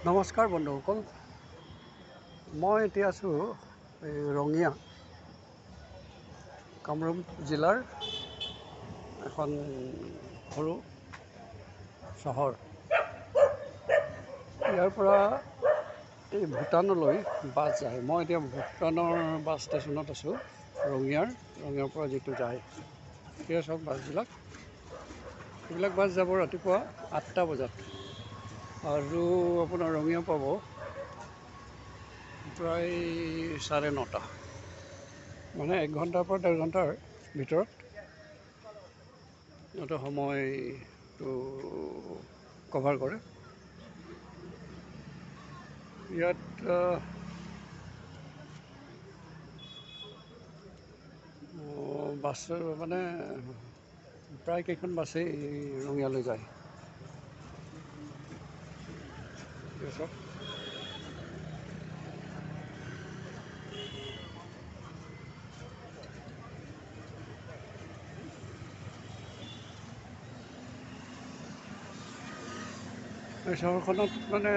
নমস্কাৰ বন্ধুসকল, মই এতিয়া আছোঁ এই ৰঙিয়া কামৰূপ জিলাৰ এখন সৰু চহৰ। ইয়াৰ পৰা এই ভূটানলৈ বাছ যায়। মই এতিয়া ভূটানৰ বাছ ষ্টেচনত আছোঁ, ৰঙিয়াৰ পৰা যিটো যায় সেয়া চাওক বাছবিলাক। এইবিলাক বাছ যাব ৰাতিপুৱা 8টা বজাত আৰু আপোনাৰ ৰঙিয়া পাব প্ৰায় 9:30, মানে 1 ঘণ্টাৰ পৰা 1.5 ঘণ্টাৰ ভিতৰত সিহঁতে সময়টো কভাৰ কৰে। ইয়াত বাছ মানে প্ৰায় কেইখন বাছেই ৰঙিয়ালৈ যায়। এই চহৰখনত মানে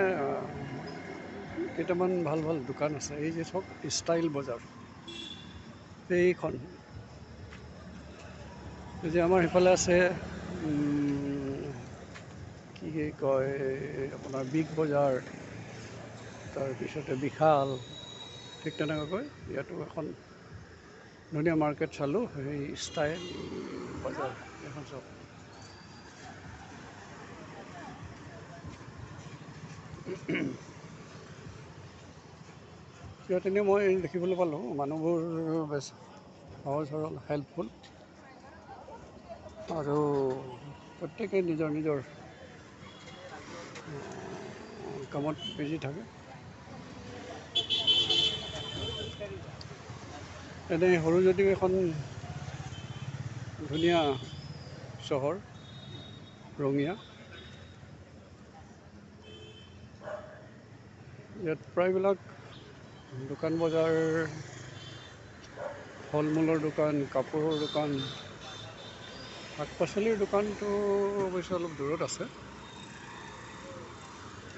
কেইটামান ভাল ভাল দোকান আছে। এই যে চাওক ষ্টাইল বজাৰ, এইখন যে আমাৰ সিফালে আছে কি কয় আপোনাৰ বিগ বজাৰ, তাৰপিছতে বিশাল, ঠিক তেনেকুৱাকৈ ইয়াতো এখন ধুনীয়া মাৰ্কেট চালোঁ, সেই ষ্টাইল বজাৰ এখন চাওক। ইয়াত এনেই মই দেখিবলৈ পালোঁ মানুহবোৰ বেছ সহজ সৰল, হেল্পফুল আৰু প্ৰত্যেকেই নিজৰ নিজৰ কামত বিজি থাকে। এনেই সৰু যদিও এখন ধুনীয়া চহৰ ৰঙিয়া। ইয়াত প্ৰায়বিলাক দোকান বজাৰ, ফল মূলৰ দোকান, কাপোৰৰ দোকান, শাক পাচলিৰ দোকানটো অৱশ্যে অলপ দূৰত আছে।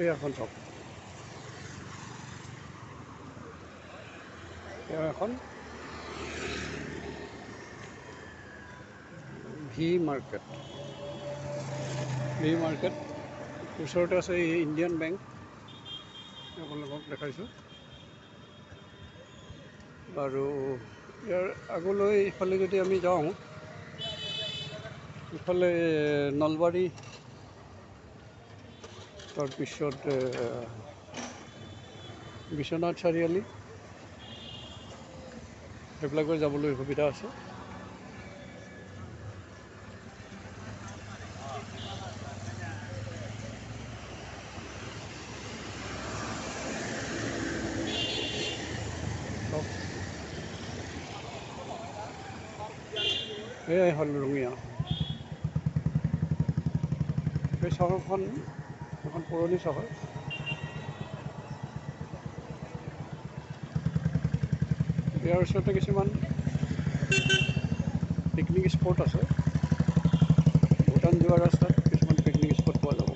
এই এখন চাওক, এয়া এখন ভি মাৰ্কেট। ওচৰতে আছে এই ইণ্ডিয়ান বেংক, আপোনালোকক দেখাইছোঁ। আৰু ইয়াৰ আগলৈ ইফালে যদি আমি যাওঁ, ইফালে নলবাৰী, তাৰপিছত বিশ্বনাথ চাৰিআলি, সেইবিলাকৰ যাবলৈ সুবিধা আছে। এয়াই হ'ল ৰঙিয়া। এই চহৰখন এখন পুৰণি চহৰ। ইয়াৰ ওচৰতে কিছুমান পিকনিক স্পট আছে। ভূটান যোৱা ৰাস্তাত কিছুমান পিকনিক স্পট পোৱা যাব।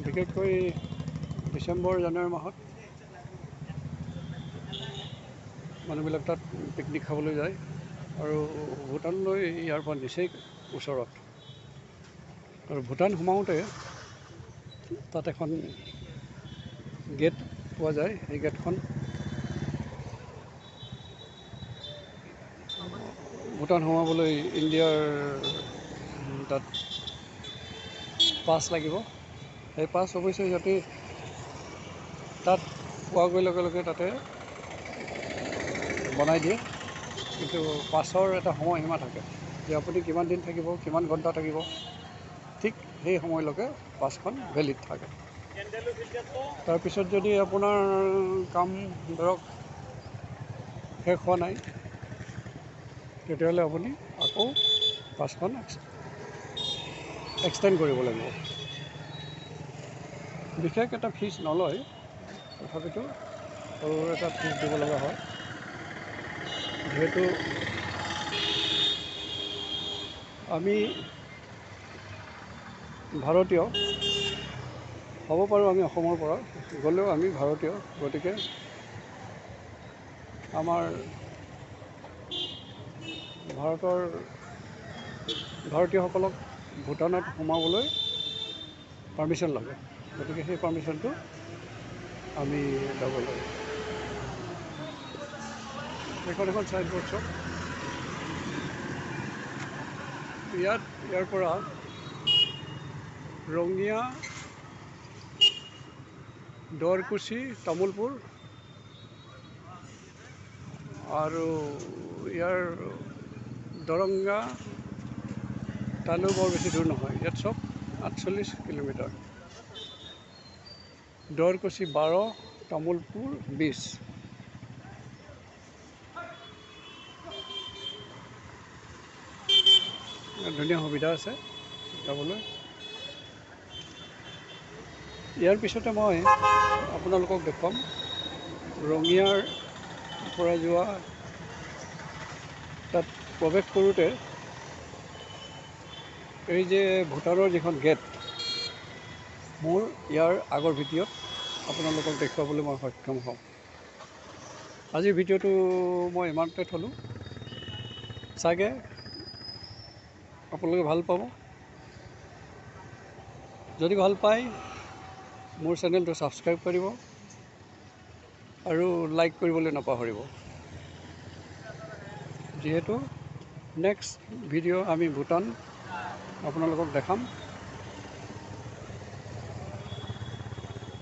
বিশেষকৈ ডিচেম্বৰ জানুৱাৰী মাহত মানুহবিলাক তাত পিকনিক খাবলৈ যায়। আৰু ভূটানলৈ ইয়াৰ পৰা নিচেই ওচৰত। আৰু ভূটান সোমাওঁতে তাত এখন গেট পোৱা যায়। এই গেটখন ভূটান সোমাবলৈ ইণ্ডিয়াৰ তাত পাছ লাগিব। সেই পাছ অৱশ্যে সিহঁতে তাত পোৱাগৈ লগে লগে তাতে বনাই দিয়ে, কিন্তু পাছৰ এটা সময়সীমা থাকে যে আপুনি কিমান দিন থাকিব, কিমান ঘণ্টা থাকিব, ঠিক সেই সময়লৈকে পাছখন ভেলিড থাকে। তাৰপিছত যদি আপোনাৰ কাম ধৰক শেষ হোৱা নাই, তেতিয়াহ'লে আপুনি আকৌ পাছখন এক্সটেণ্ড কৰিব লাগিব। বিশেষ এটা ফিজ নলয়, তথাপিতো সৰু এটা ফিজ দিব লগা হয়। যিহেতু আমি ভাৰতীয়, হ'ব পাৰোঁ আমি অসমৰ পৰা, গ'লেও আমি ভাৰতীয়, গতিকে আমাৰ ভাৰতীয়সকলক ভূটানত সোমাবলৈ পাৰ্মিশ্যন লাগে, গতিকে সেই পাৰ্মিশ্যনটো আমি ল'ব লাগে। এখন চাইনবোৰ্ড চাওক, ইয়াৰ পৰা ৰঙিয়া, দৰকুচি, তামোলপুৰ আৰু ইয়াৰ দৰংগা তালৈও বৰ বেছি দূৰ নহয়, ইয়াত চব 48 কিলোমিটাৰ, দৰকুচি 12, তামোলপুৰ 20। ধুনীয়া সুবিধা আছে যাবলৈ। ইয়াৰ পিছতে মই আপোনালোকক দেখুৱাম ৰঙিয়াৰ পৰা যোৱা, তাত প্ৰৱেশ কৰোঁতে এই যে ভূটানৰ যিখন গেট, মোৰ ইয়াৰ আগৰ ভিডিঅ'ত আপোনালোকক দেখুৱাবলৈ মই সক্ষম হ'ম। আজিৰ ভিডিঅ'টো মই ইমানতে থ'লোঁ, চাগে আপোনালোকে ভাল পাব। যদি ভাল পায় মোৰ চেনেলটো ছাবস্ক্ৰাইব কৰিব আৰু লাইক কৰিবলৈ নাপাহৰিব। যিহেতু নেক্সট ভিডিঅ' আমি ভূটান আপোনালোকক দেখাম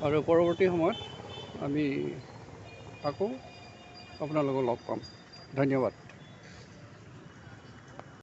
আৰু পৰৱৰ্তী সময়ত আমি আকৌ আপোনালোকক লগ পাম। ধন্যবাদ।